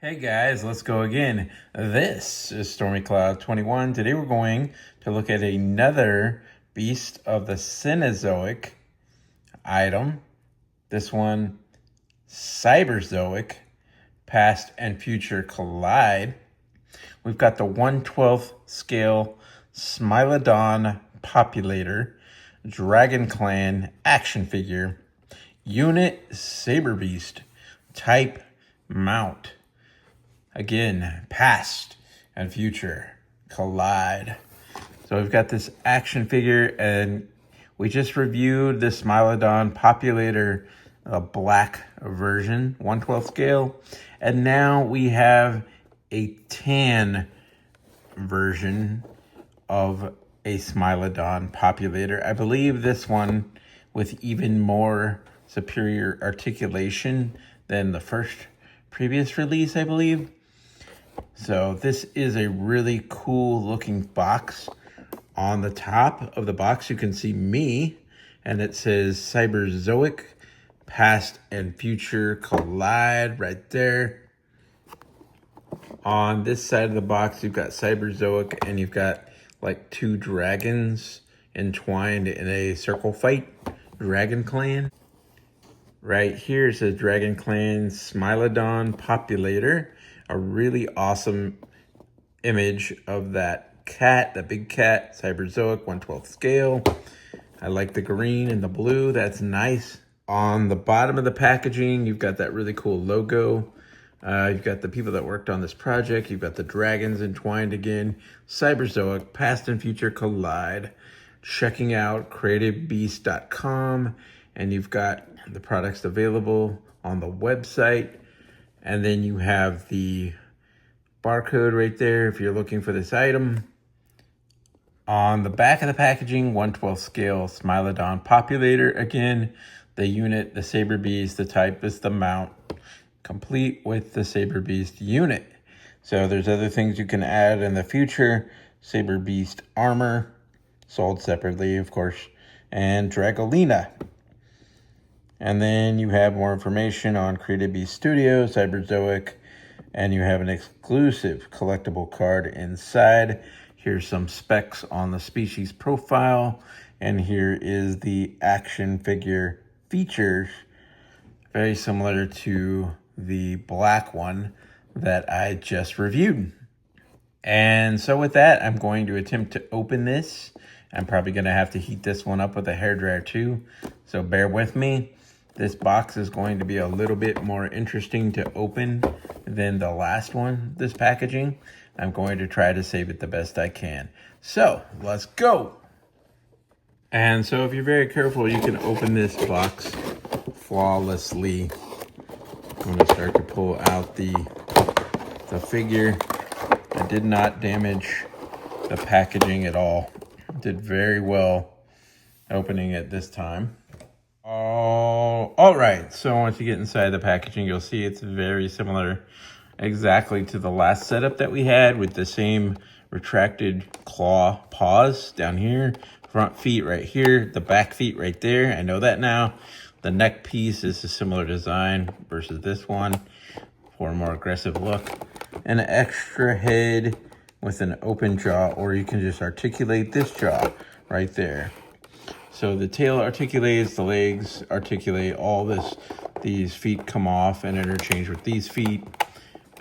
Hey guys, let's go again. This is Stormy Cloud 21. Today we're going to look at another beast of the Cenozoic item. This one, Cyberzoic, past and future collide. We've got the 1/12 scale Smilodon populator, Dragon Clan action figure, unit Saber Beast, type mount. Again, past and future collide. So we've got this action figure, and we just reviewed the Smilodon populator, black version, 1/12 scale. And now we have a tan version of a Smilodon populator. I believe this one with even more superior articulation than the first previous release, I believe. So this is a really cool looking box. On the top of the box, you can see me, and it says Cyberzoic, past and future collide right there. On this side of the box, you've got Cyberzoic, and you've got like two dragons entwined in a circle fight, Dragon Clan. Right here it says Dragon Clan Smilodon populator. A really awesome image of that cat, the big cat, Cyberzoic, 1/12 scale. I like the green and the blue. That's nice. On the bottom of the packaging, you've got that really cool logo. You've got the people that worked on this project. You've got the dragons entwined again. Cyberzoic, past and future collide. Checking out creativebeast.com, and you've got the products available on the website. And then you have the barcode right there if you're looking for this item. On the back of the packaging, 1/12 scale Smilodon populator. Again, the unit, the Saber Beast, the type is the mount, complete with the Saber Beast unit. So there's other things you can add in the future. Saber Beast armor, sold separately, of course, and Dragolina. And then you have more information on Creative Beast Studio, Cyberzoic, and you have an exclusive collectible card inside. Here's some specs on the species profile, and here is the action figure features, very similar to the black one that I just reviewed. And so with that, I'm going to attempt to open this. I'm probably going to have to heat this one up with a hairdryer too, so bear with me. This box is going to be a little bit more interesting to open than the last one, this packaging. I'm going to try to save it the best I can. So, let's go! And so if you're very careful, you can open this box flawlessly. I'm going to start to pull out the figure. I did not damage the packaging at all. Did very well opening it this time. Oh, all right. So once you get inside the packaging, you'll see it's very similar exactly to the last setup that we had, with the same retracted claw paws down here, front feet right here, the back feet right there. I know that now. The neck piece is a similar design versus this one for a more aggressive look. An extra head with an open jaw, or you can just articulate this jaw right there. So the tail articulates, the legs articulate, all this. These feet come off and interchange with these feet.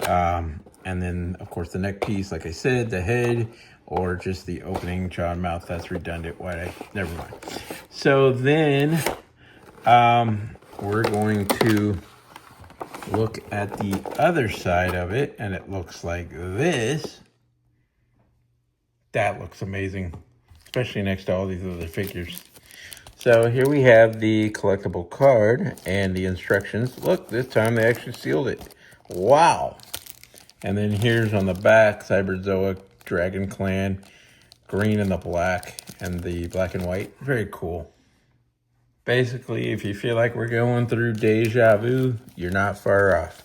And then, of course, the neck piece, like I said, the head, or just the opening jaw and mouth. That's redundant. Never mind. So then we're going to look at the other side of it, and it looks like this. That looks amazing, especially next to all these other figures. So here we have the collectible card and the instructions. Look, this time they actually sealed it. Wow. And then here's on the back, Cyberzoic, Dragon Clan, green and the black, and the black and white. Very cool. Basically, if you feel like we're going through deja vu, you're not far off.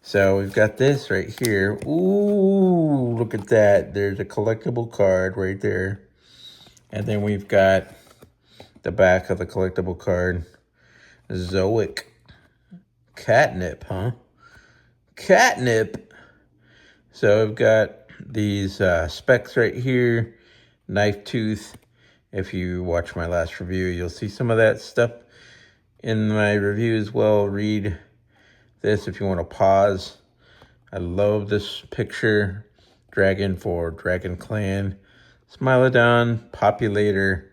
So we've got this right here. Ooh, look at that. There's a collectible card right there. And then we've got the back of the collectible card. Zoic. Catnip, huh? catnip. So I've got these specs right here, knife tooth. If you watch my last review, you'll see some of that stuff in my review as well. Read this if you want to pause. I love this picture. Dragon for Dragon Clan. Smilodon, Populator,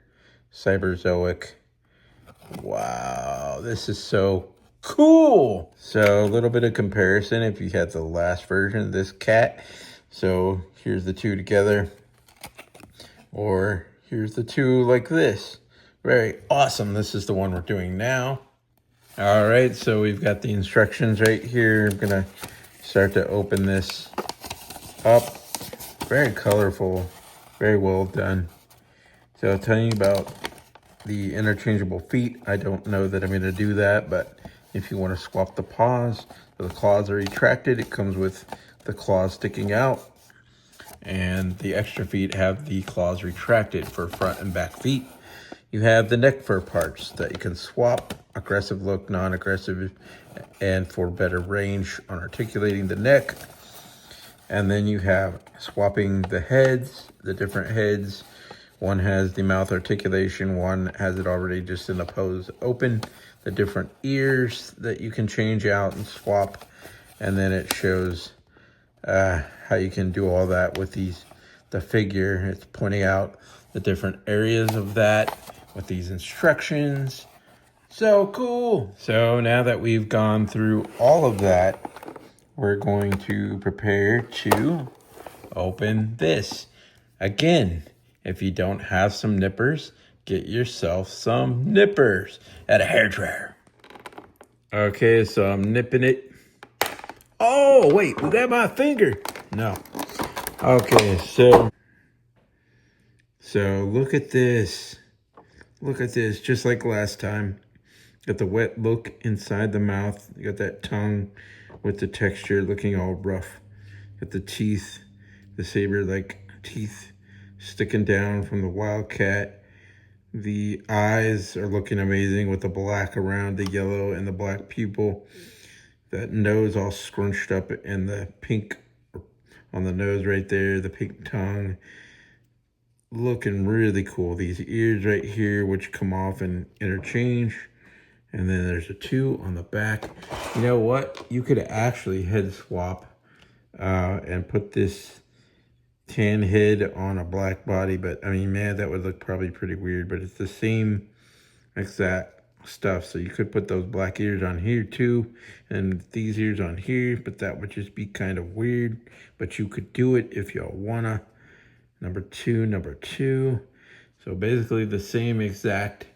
Cyberzoic. Wow, this is so cool. So a little bit of comparison if you had the last version of this cat. So here's the two together. Or here's the two like this. Very awesome. This is the one we're doing now. All right, so we've got the instructions right here. I'm gonna start to open this up. Very colorful, very well done. So I'll tell you about the interchangeable feet. I don't know that I'm gonna do that, but if you wanna swap the paws, the claws are retracted. It comes with the claws sticking out, and the extra feet have the claws retracted for front and back feet. You have the neck fur parts that you can swap, aggressive look, non-aggressive, and for better range on articulating the neck. And then you have swapping the heads, the different heads. One has the mouth articulation, one has it already just in the pose open. The different ears that you can change out and swap. And then it shows how you can do all that with the figure. It's pointing out the different areas of that with these instructions. So cool. So now that we've gone through all of that, we're going to prepare to open this. Again, if you don't have some nippers, get yourself some nippers at a hairdryer. Okay, so I'm nipping it. Oh, wait, was that my finger? No. Okay, so look at this. Look at this, just like last time. Got the wet look inside the mouth. You got that tongue with the texture looking all rough. Got the teeth, the saber-like teeth sticking down from the wildcat. The eyes are looking amazing with the black around the yellow and the black pupil. That nose all scrunched up and the pink on the nose right there, the pink tongue. Looking really cool. These ears right here, which come off and interchange. And then there's a 2 on the back. You know what? You could actually head swap and put this tan head on a black body. But I mean, man, that would look probably pretty weird. But it's the same exact stuff. So you could put those black ears on here too. And these ears on here. But that would just be kind of weird. But you could do it if y'all wanna. Number 2. So basically the same exact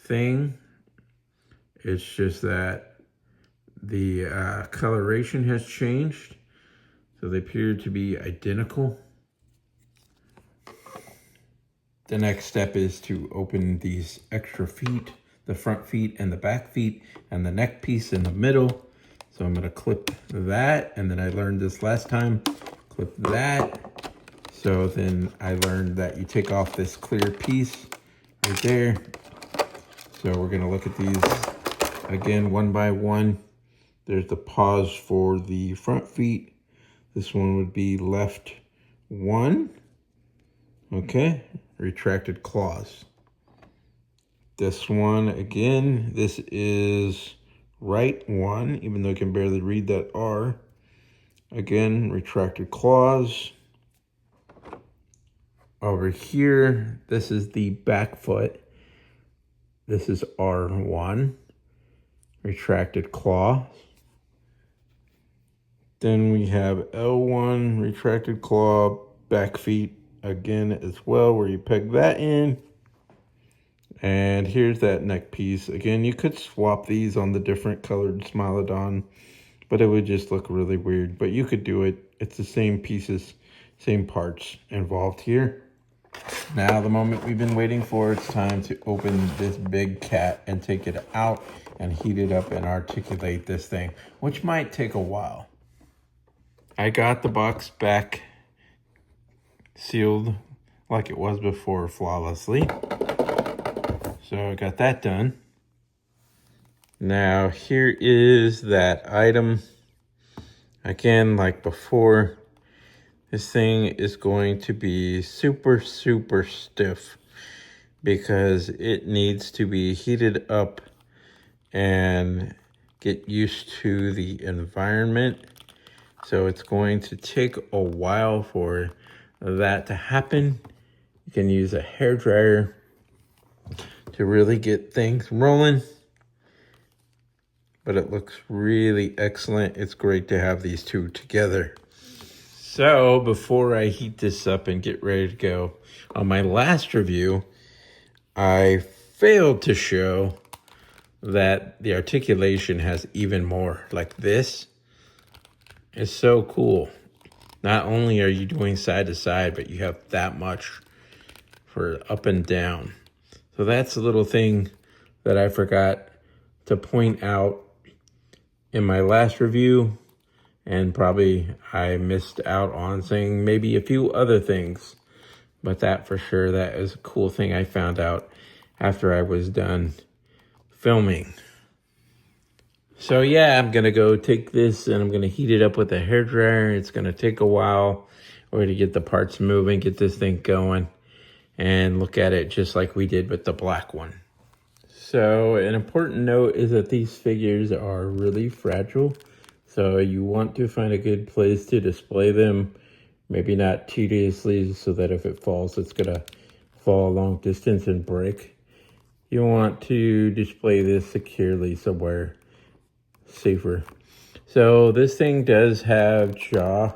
thing. It's just that the coloration has changed. So they appear to be identical. The next step is to open these extra feet, the front feet and the back feet and the neck piece in the middle. So I'm gonna clip that, and then I learned this last time, clip that. So then I learned that you take off this clear piece right there. So we're gonna look at these again, one by one. There's the paws for the front feet. This one would be left 1. Okay, retracted claws. This one, again, this is right 1, even though I can barely read that R. Again, retracted claws. Over here, this is the back foot. This is R1. Retracted claw. Then we have L1, retracted claw, back feet again as well, where you peg that in. And here's that neck piece. Again, you could swap these on the different colored Smilodon, but it would just look really weird. But you could do it. It's the same pieces, same parts involved here. Now, the moment we've been waiting for, it's time to open this big cat and take it out and heat it up and articulate this thing, which might take a while. I got the box back sealed like it was before flawlessly. So I got that done. Now, here is that item. Again, like before, this thing is going to be super, super stiff because it needs to be heated up and get used to the environment. So it's going to take a while for that to happen. You can use a hairdryer to really get things rolling, but it looks really excellent. It's great to have these two together. So before I heat this up and get ready to go, on my last review, I failed to show that the articulation has even more. Like this is so cool. Not only are you doing side to side, but you have that much for up and down. So that's a little thing that I forgot to point out in my last review, and probably I missed out on saying maybe a few other things, but that for sure, that is a cool thing I found out after I was done filming. So yeah, I'm gonna go take this and I'm gonna heat it up with a hairdryer. It's gonna take a while. We're gonna get the parts moving, get this thing going, and look at it just like we did with the black one. So an important note is that these figures are really fragile. So you want to find a good place to display them, maybe not tediously, so that if it falls, it's gonna fall a long distance and break. You want to display this securely somewhere safer. So this thing does have jaw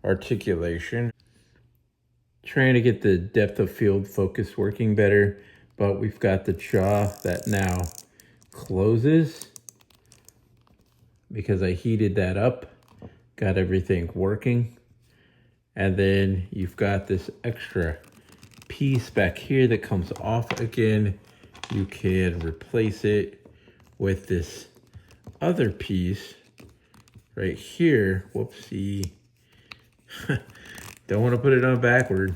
articulation. Trying to get the depth of field focus working better, but we've got the jaw that now closes because I heated that up, got everything working. And then you've got this extra piece back here that comes off again. You can replace it with this other piece right here. Whoopsie. Don't want to put it on backward.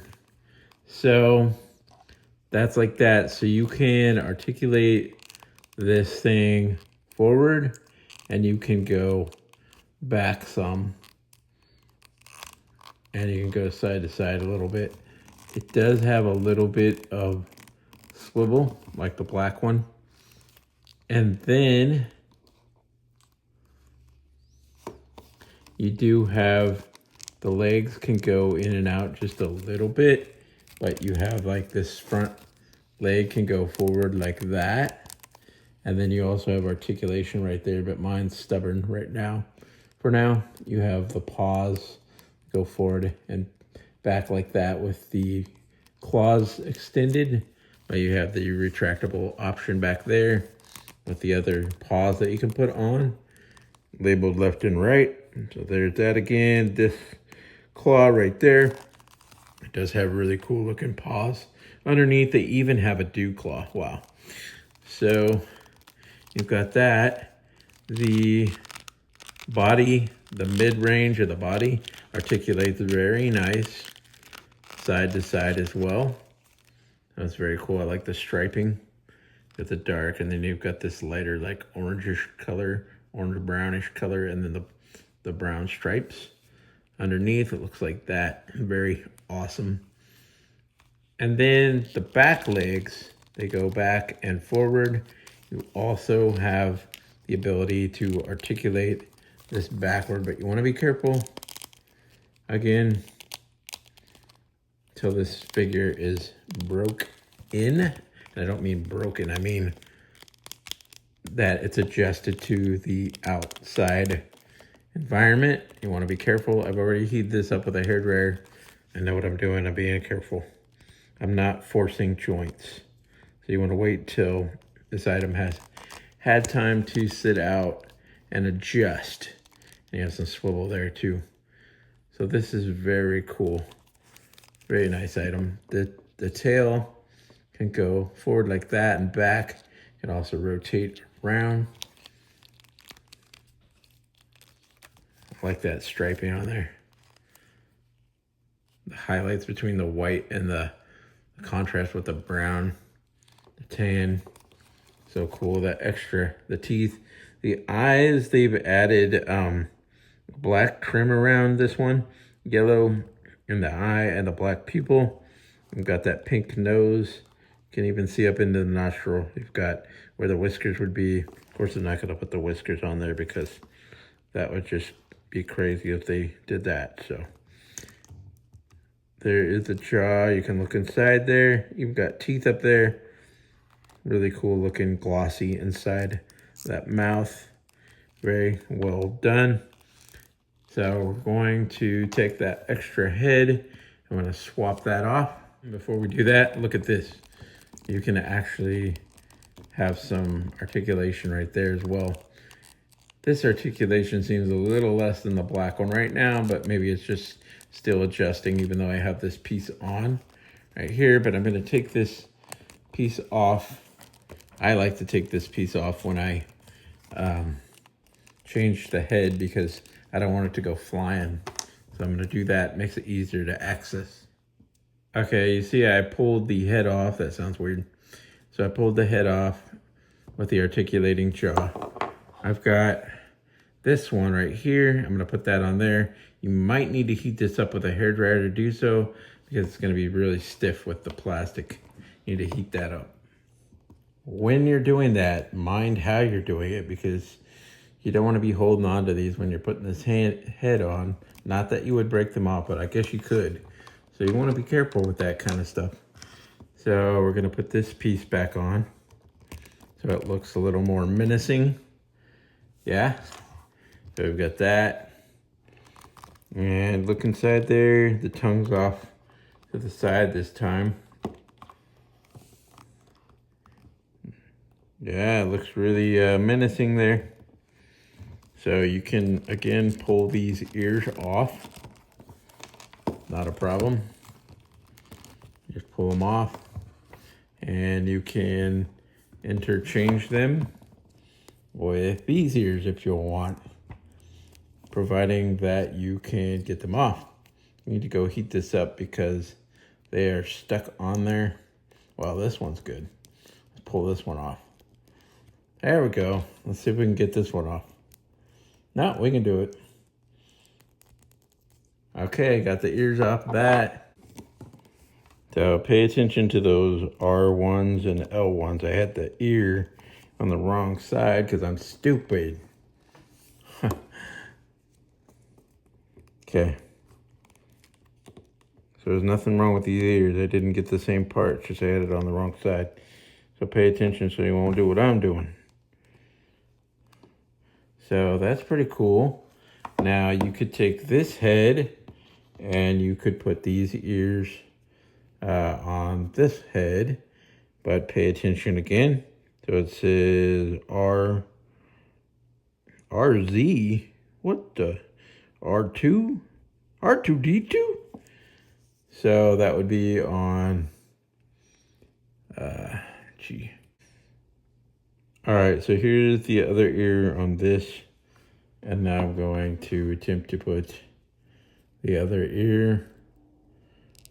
So that's like that. So you can articulate this thing forward and you can go back some. And you can go side to side a little bit. It does have a little bit of swivel like the black one. And then you do have the legs can go in and out just a little bit, but you have like this front leg can go forward like that. And then you also have articulation right there, but mine's stubborn right now. For now, you have the paws go forward and back like that with the claws extended, but you have the retractable option back there with the other paws that you can put on, labeled left and right. So there's that again. This claw right there, it does have really cool looking paws. Underneath, they even have a dew claw. Wow. So you've got that. The body, the mid-range of the body articulates very nice side to side as well. That's very cool. I like the striping with the dark, and then you've got this lighter like orangish color, orange brownish color, and then the brown stripes. Underneath, it looks like that. Very awesome. And then the back legs, they go back and forward. You also have the ability to articulate this backward, but you want to be careful, again, till this figure is broke in. And I don't mean broken, I mean that it's adjusted to the outside environment. You want to be careful. I've already heated this up with a hairdryer. I know what I'm doing. I'm being careful. I'm not forcing joints. So you want to wait till this item has had time to sit out and adjust. And you have some swivel there too. So this is very cool. Very nice item. The tail can go forward like that and back. It can also rotate around. I like that striping on there. The highlights between the white and the contrast with the brown, the tan. So cool. That extra, the teeth, the eyes, they've added black trim around this one, yellow in the eye and the black pupil. We've got that pink nose. You can even see up into the nostril. You've got where the whiskers would be. Of course, I'm not going to put the whiskers on there because that would just be crazy if they did that. So there is the jaw. You can look inside there. You've got teeth up there. Really cool looking, glossy inside that mouth. Very well done. So we're going to take that extra head. I'm going to swap that off. Before we do that, look at this. You can actually have some articulation right there as well. This articulation seems a little less than the black one right now, but maybe it's just still adjusting even though I have this piece on right here. But I'm going to take this piece off. I like to take this piece off when I change the head because I don't want it to go flying. So I'm going to do that. Makes it easier to access. Okay, you see I pulled the head off. That sounds weird. So I pulled the head off with the articulating jaw. I've got this one right here. I'm going to put that on there. You might need to heat this up with a hairdryer to do so because it's going to be really stiff with the plastic. You need to heat that up. When you're doing that, mind how you're doing it because you don't want to be holding on to these when you're putting this head on. Not that you would break them off, but I guess you could. So you want to be careful with that kind of stuff. So we're going to put this piece back on so it looks a little more menacing. Yeah. So we've got that. And look inside there. The tongue's off to the side this time. Yeah, it looks really menacing there. So you can, again, pull these ears off. Not a problem. Just pull them off. And you can interchange them with these ears if you want, providing that you can get them off. You need to go heat this up because they are stuck on there. Well, this one's good. Let's pull this one off. There we go. Let's see if we can get this one off. No, we can do it. Okay, got the ears off that. So pay attention to those R1s and L1s. I had the ear on the wrong side because I'm stupid. Okay. So there's nothing wrong with these ears. I didn't get the same part, just I had it on the wrong side. So pay attention so you won't do what I'm doing. So that's pretty cool. Now you could take this head and you could put these ears on this head, but pay attention again. So it says RZ, what the, R2D2? So that would be on, All right, so here's the other ear on this. And now I'm going to attempt to put the other ear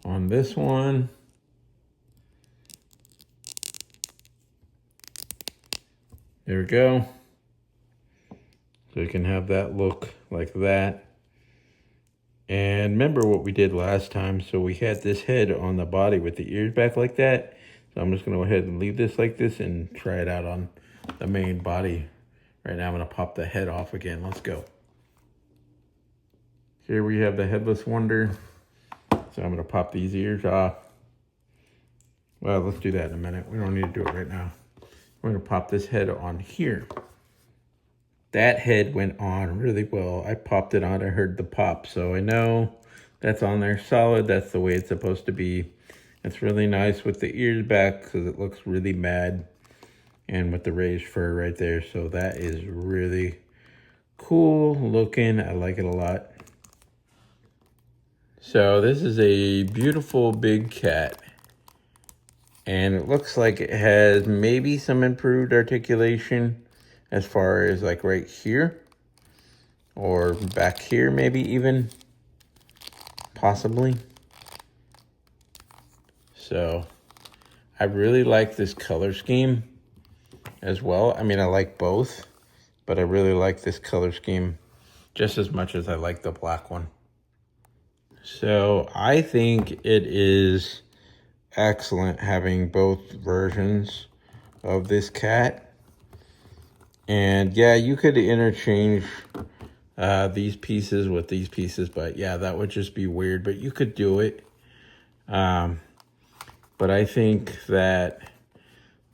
on this one. There we go. So you can have that look like that. And remember what we did last time. So we had this head on the body with the ears back like that. So I'm just going to go ahead and leave this like this and try it out on the main body. Right now I'm going to pop the head off again. Let's go. Here we have the headless wonder. So I'm going to pop these ears off. Well, let's do that in a minute. We don't need to do it right now. We're going to pop this head on here. That head went on really well. I popped it on. I heard the pop. So I know that's on there solid. That's the way it's supposed to be. It's really nice with the ears back because it looks really mad. And with the raised fur right there. So that is really cool looking. I like it a lot. So this is a beautiful big cat. And it looks like it has maybe some improved articulation as far as like right here. Or back here maybe even. Possibly. So I really like this color scheme as well. I mean, I like both, but I really like this color scheme just as much as I like the black one. So I think it is excellent having both versions of this cat. And yeah, you could interchange these pieces with these pieces, but yeah, that would just be weird, but you could do it. But I think that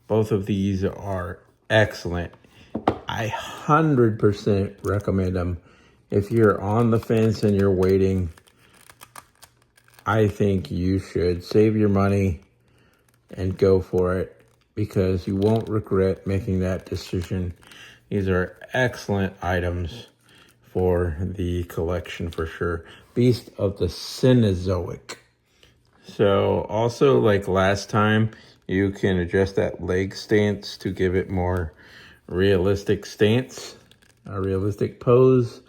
both of these are excellent. I 100% recommend them. If you're on the fence and you're waiting, I think you should save your money and go for it, because you won't regret making that decision. These are excellent items for the collection for sure. Beast of the Cenozoic. So also, like last time, you can adjust that leg stance to give it more realistic stance, a realistic pose,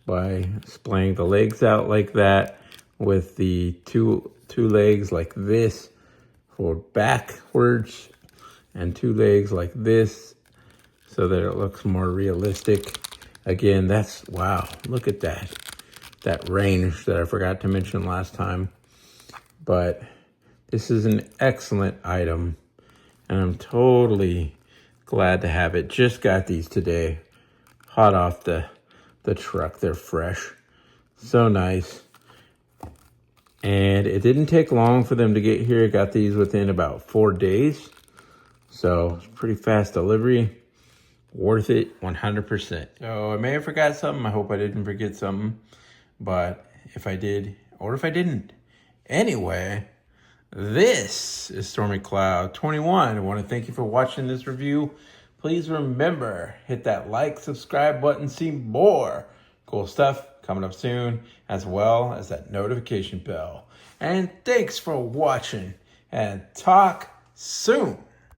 by splaying the legs out like that, with the two legs like this for backwards, and two legs like this, so that it looks more realistic. Again, that's, wow, look at that range that I forgot to mention last time. But this is an excellent item, and I'm totally glad to have it. Just got these today, hot off the truck. They're fresh, so nice. And it didn't take long for them to get here. I got these within about 4 days, so it's pretty fast delivery. Worth it 100%. So I may have forgot something. I hope I didn't forget something, but if I did, or if I didn't, anyway, this is Stormy Cloud 21. I want to thank you for watching this review. Please remember, hit that like, subscribe button, see more cool stuff coming up soon, as well as that notification bell. And thanks for watching, and talk soon.